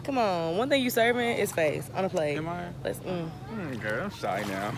Come on, one thing you serving is face on a plate. Am I? Let's. Girl, I'm shy now.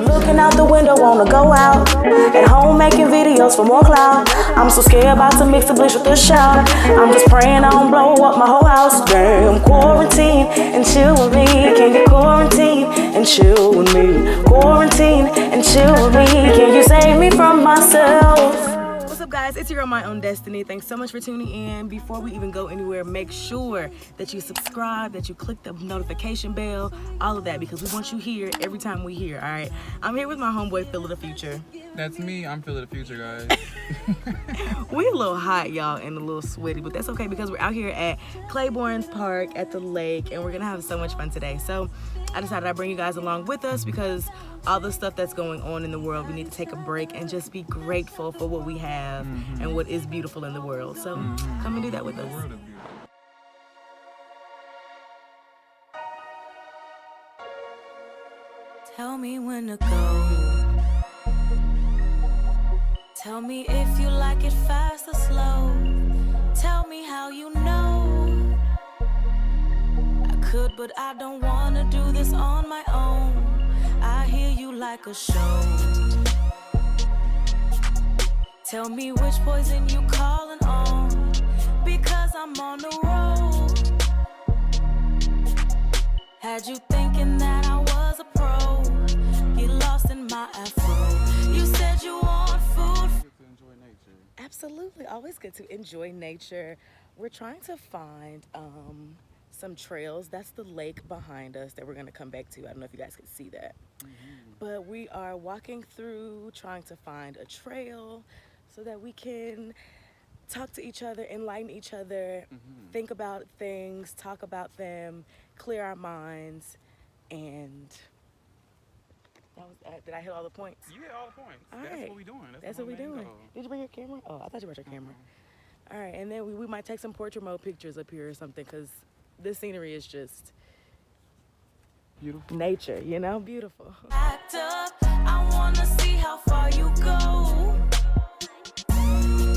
Looking out the window, wanna go out. At home making videos for more clout. I'm so scared about to mix the bliss with the shout. I'm just praying I don't blow up my whole house. Damn, quarantine and chill with me. Can you quarantine and chill with me? Quarantine and chill with me. Can you save me from myself? What's up, guys? It's your girl, My Own Destiny. Thanks so much for tuning in. Before we even go anywhere, make sure that you subscribe, that you click the notification bell, all of that, because we want you here every time we here, all right? I'm here with my homeboy, PhilOfTheFutur. That's me. I'm PhilOfTheFutur, guys. We a little hot, y'all, and a little sweaty, but that's okay because we're out here at Claiborne's Park at the lake, and we're gonna have so much fun today. So I decided I'd bring you guys along with us because all the stuff that's going on in the world, we need to take a break and just be grateful for what we have and what is beautiful in the world. So come and do that with us. The world is beautiful. Tell me when to go. Tell me if you like it fast or slow. Tell me how you know. I could, but I don't wanna do this on my own. I hear you like a show. Tell me which poison you calling on, because I'm on the road. Had you thinking that I was a pro? Get lost in my afro. You said you want food. Good to enjoy nature. Absolutely, always good to enjoy nature. We're trying to find some trails. That's the lake behind us that we're gonna come back to. I don't know if you guys can see that. But we are walking through, trying to find a trail so that we can talk to each other, enlighten each other, think about things, talk about them, clear our minds, and that was, did I hit all the points? You hit all the points. All That's right. what we doing. That's the what we whole main doing. goal. Did you bring your camera? Oh, I thought you brought your camera. All right, and then we might take some portrait mode pictures up here or something, because this scenery is just Beautiful. nature, you know, beautiful. Act up, I wanna see how far you go.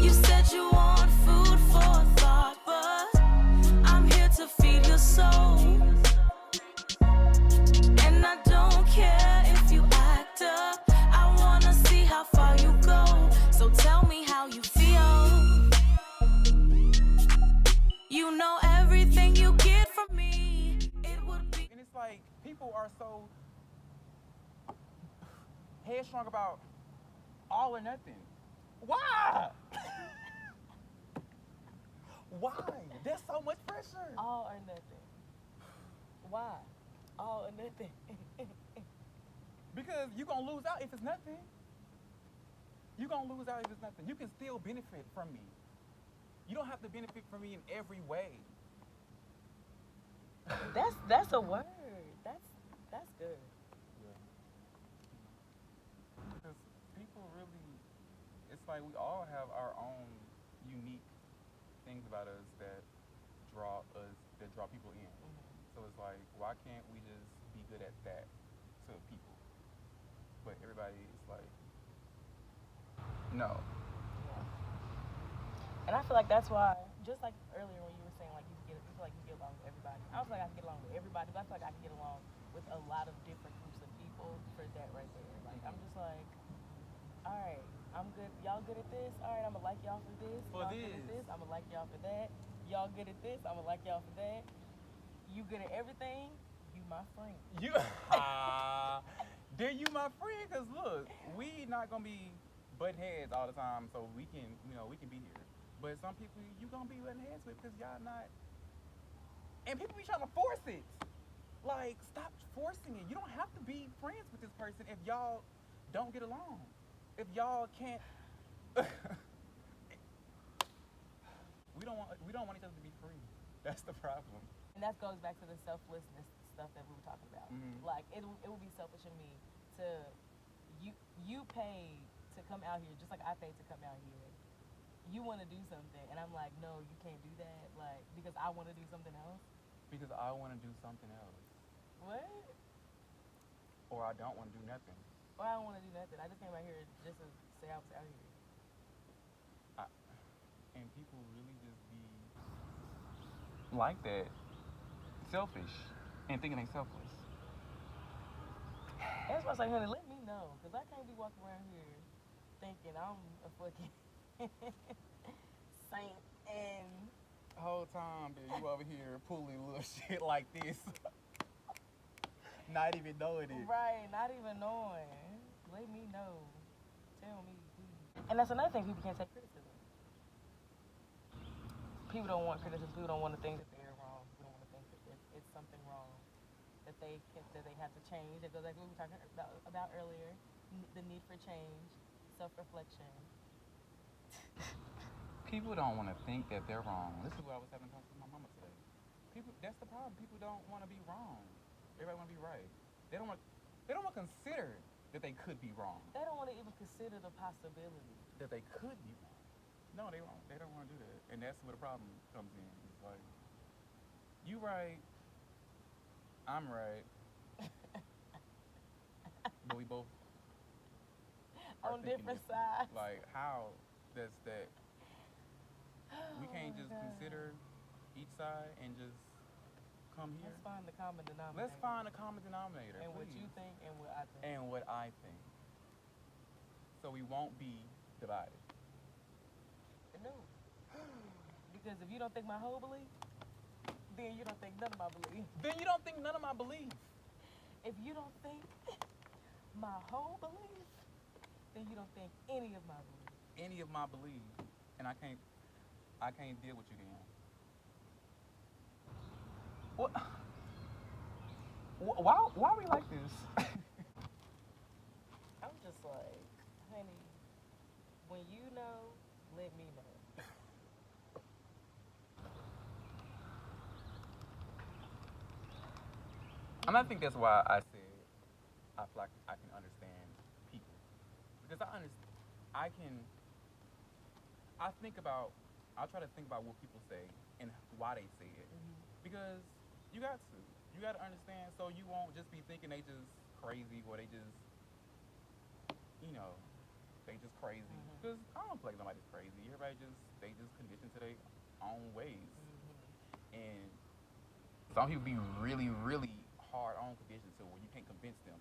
You said you want food for thought, but I'm here to feed your soul. And I don't care if you act up, I wanna see how far you go. So tell me how you feel. You know everything you get from me, it would be. And it's like people are so headstrong about all or nothing. Why? Why? There's so much pressure. All or nothing. Why? All or nothing. Because you're gonna lose out if it's nothing. You're gonna lose out if it's nothing. You can still benefit from me. You don't have to benefit from me in every way. That's a word. That's good. Because people really, it's like we all have our own unique things about us that draw people in. So it's like, why can't we just be good at that to people? But everybody is like, no. And I feel like that's why, just like earlier when you were saying, like you feel like you get along with everybody. I feel like I can get along with everybody, but I feel like I can get along with a lot of different groups of people for that right there. Like I'm just like, all right, I'm good. Y'all good at this? All right, I'm gonna like y'all for this. For Y'all good at this. this? I'm gonna like y'all for that. Y'all good at this? I'm gonna like y'all for that. You good at everything? You my friend. You, then you my friend, because look, we not going to be butting heads all the time, so we can, we can be here. But some people you going to be butting heads with because y'all not, and people be trying to force it. Like, stop forcing it. You don't have to be friends with this person if y'all don't get along. If y'all can't, we don't want each other to be free. That's the problem. And that goes back to the selflessness stuff that we were talking about. Like it would be selfish of me to you paid to come out here just like I paid to come out here. You want to do something, and I'm like, no, you can't do that. Like because I want to do something else. Because I want to do something else. What? Or I don't want to do nothing. Or I don't want to do nothing. I just came out here just to say I was out here. And people really just be like that. selfish and thinking they selfless. That's why I say, honey, let me know, because I can't be walking around here thinking I'm a fucking saint and Whole time, dude, you over here pulling little shit like this. Not even knowing it. right, not even knowing. Let me know. Tell me, please. And that's another thing, people can't take criticism. People don't want criticism. People don't want to think that they're wrong. People don't want to think that it's something wrong that they have to change. It goes like what we were talking about earlier, the need for change, self-reflection. People don't want to think that they're wrong. This is what I was having a conversation with my mama today. People, that's the problem. People don't want to be wrong. Everybody want to be right. They don't want to consider that they could be wrong. They don't want to even consider the possibility that they could be wrong. No, they won't. They don't want to do that, and that's where the problem comes in. It's like, you right, I'm right, but we both are on different sides. Like, how does that? We can't just consider each side and just come here. Let's find the common denominator. Let's find a common denominator. And please. what you think and what I think. And what I think. So we won't be divided. No. Because if you don't think my whole belief, then you don't think none of my belief. Then you don't think none of my belief. If you don't think my whole belief, then you don't think any of my belief. Any of my belief. And I can't deal with you then. What? Why are we like this? I'm just like, honey, when you know, let me know. And I think that's why I said I feel like I can understand people. Because I try to think about what people say and why they say it. Mm-hmm. Because you got to understand, so you won't just be thinking they just crazy or they just, they just crazy. Because I don't feel like nobody's crazy. They just conditioned to their own ways. Mm-hmm. And some people be really, really hard on conditions to where you can't convince them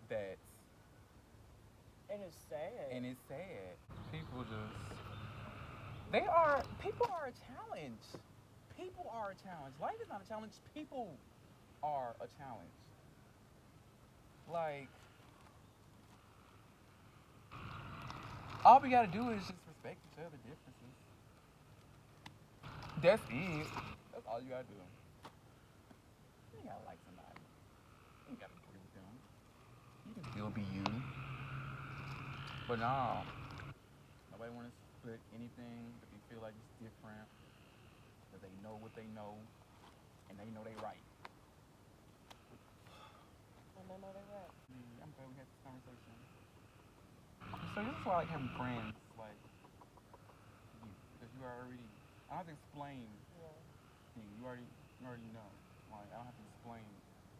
that. And it's sad. People are a challenge. People are a challenge. Life is not a challenge. People are a challenge. Like, all we gotta do is just respect each other's differences. That's it. That's all you gotta do. You ain't gotta like somebody. You ain't gotta agree with them. You can still be you. But no. Nobody wanna split anything that they feel like it's different. That they know what they know. And they know they right. And they know they're right. Yeah, I'm glad we had this conversation. So this is why I like having friends like you. Because you are already, I don't have to explain things. You already know. Like, I don't have to explain.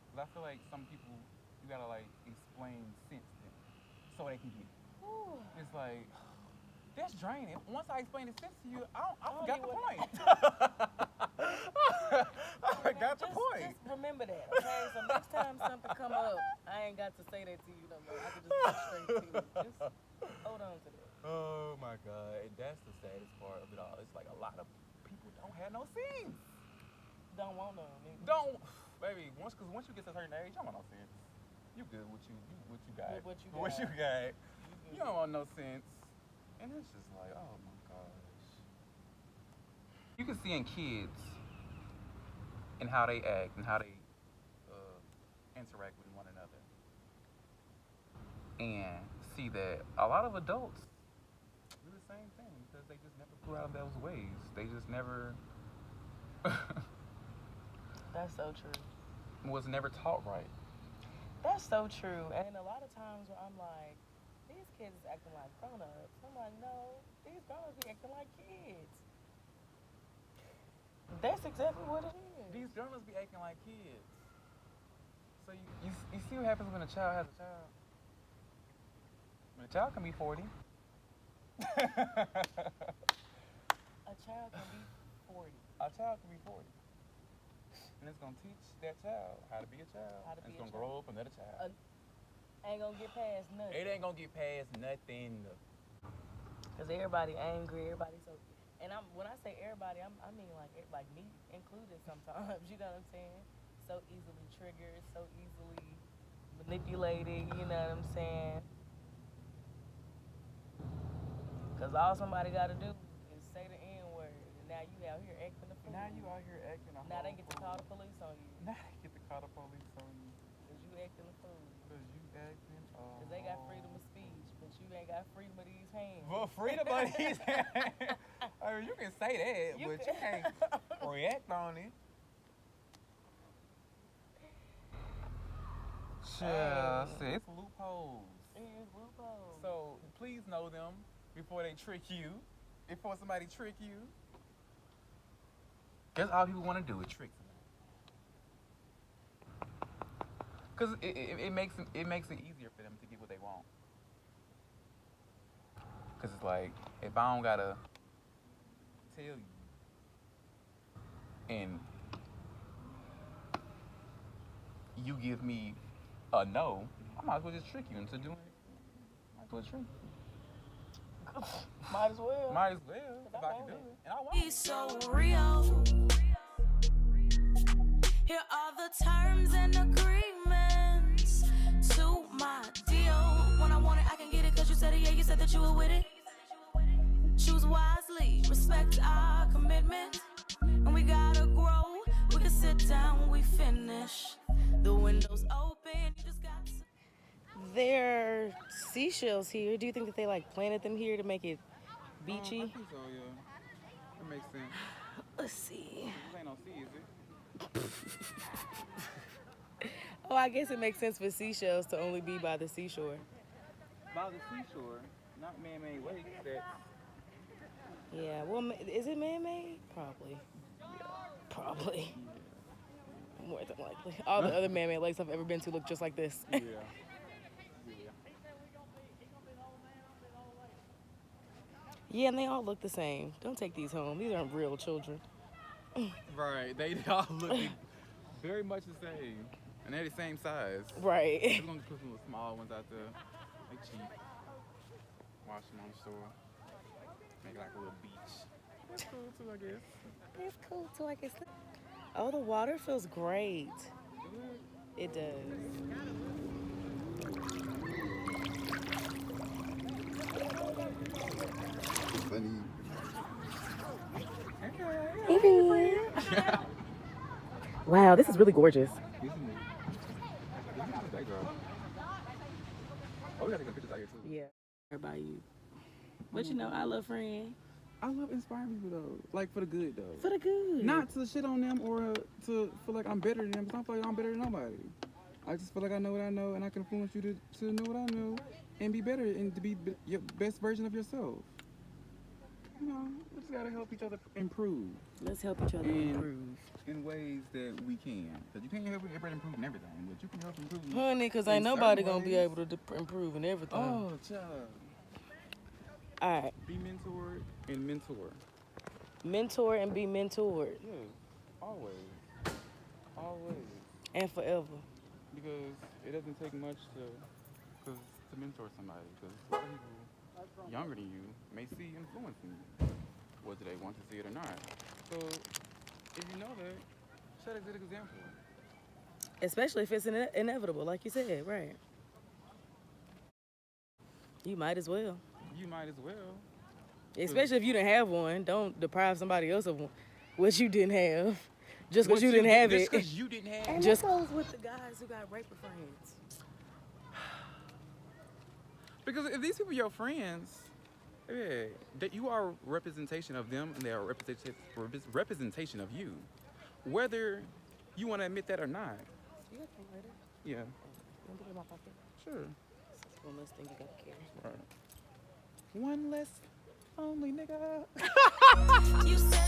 Because I feel like some people, you gotta like explain sense to them so they can get it. Ooh. It's like, that's draining. Once I explain the sense to you, I forgot the point. I forgot the point. Just remember that, okay? So next time something come up, I ain't got to say that to you no more. I can just go straight to you. Just hold on to that. Oh my God. And that's the saddest part of it all. It's like a lot of people don't have no sense. Don't want none. Baby, once you get to a certain age, you don't want no sense. You good with what you got. What you What you got. You You don't want no sense. And it's just like, oh my gosh. You can see in kids and how they act and how they interact with one another. And see that a lot of adults do the same thing because they just never grew out of those ways. They just never That's so true. was never taught right. That's so true. And a lot of times where I'm like, these kids is acting like grown-ups. I'm like, no, these grown-ups be acting like kids. That's exactly what it is. These grown-ups be acting like kids. So you see what happens when a child has a child? When a child can be 40. A child can be 40. A child can be 40. And it's gonna teach that child how to be a child. How to and be it's a gonna grow up another child. Ain't gonna get past nothing. It ain't gonna get past nothing. Cause everybody angry, everybody so. And when I say everybody, I mean like me included sometimes. You know what I'm saying? So easily triggered, so easily manipulated. You know what I'm saying? Cause all somebody got to do is say the N word, and now you out here acting the fool. Now you out here acting a Now they whole get to fool. call the police on you. Now they get to call the police on you. Cause you acting the fool. Cause you acting. Cause they got freedom of speech, but you ain't got freedom of these hands. Well, freedom of these hands. I mean, you can say that, but you can't react on it. Yeah, see, it's loopholes. It is loopholes. So please know them before they trick you. Before somebody trick you. That's all people want to do is trick somebody. Cause it makes it easier for them to get what they want. Cause it's like if I don't gotta tell you and you give me a no, I might as well just trick you into doing it. Might as well trick you. Might as well. Might as well, if I can do it. And I want He's so real. Here are the terms and agreements to my deal. When I want it, I can get it, cause you said it, yeah, you said that you were with it. Choose wisely, respect our commitment. And we gotta grow, we can sit down, we finish. The window's open, you just got to. There are seashells here. Do you think that they like planted them here to make it beachy? I think so, yeah. That makes sense. Let's see. This ain't no sea, is it? Oh, I guess it makes sense for seashells to only be by the seashore. By the seashore, not man-made lakes. That's Yeah, well, is it man-made? Probably. Probably. More than likely. All the other man-made lakes I've ever been to look just like this. yeah. Yeah, and they all look the same. Don't take these home. These aren't real children. Right, they all look very much the same, and they're the same size. Right. We're gonna put some little small ones out there. They cheap. Wash them on the shore. Make it like a little beach. That's cool too, I guess. It's cool too, I guess. Oh, the water feels great. It does. Funny. Wow, this is really gorgeous. Oh, we gotta take pictures out here too. Yeah. By you. But you know, I love friends. I love inspiring people though, like for the good though. For the good. Not to shit on them or to feel like I'm better than them, because I don't feel like I'm better than nobody. I just feel like I know what I know, and I can influence you to know what I know and be better and to be your best version of yourself. You know, we just gotta help each other improve. Let's help each other improve. In ways that we can. Because you can't help everybody improve in everything, but you can help improve. Honey, because in ain't nobody certain gonna be ways. able to improve in everything. Oh, child. All right. Be mentored and mentor. Mentor and be mentored. Yeah, always. Always. And forever. Because it doesn't take much to mentor somebody. Because a lot of people younger than you may see influence in you, whether they want to see it or not. So if you know that, set a good example. Especially if it's inevitable, like you said, right? You might as well. You might as well. Especially if you didn't have one. Don't deprive somebody else of one, which you didn't have. Just because you didn't have it. Just because you didn't have it. And just goes with the guys who got raper friends. Because if these people are your friends, yeah, that you are a representation of them and they are a representation of you. Whether you want to admit that or not. You got them later. Yeah. You want to put it in my pocket? Sure. It's one less thing you got to carry. Right. One less lonely nigga. You say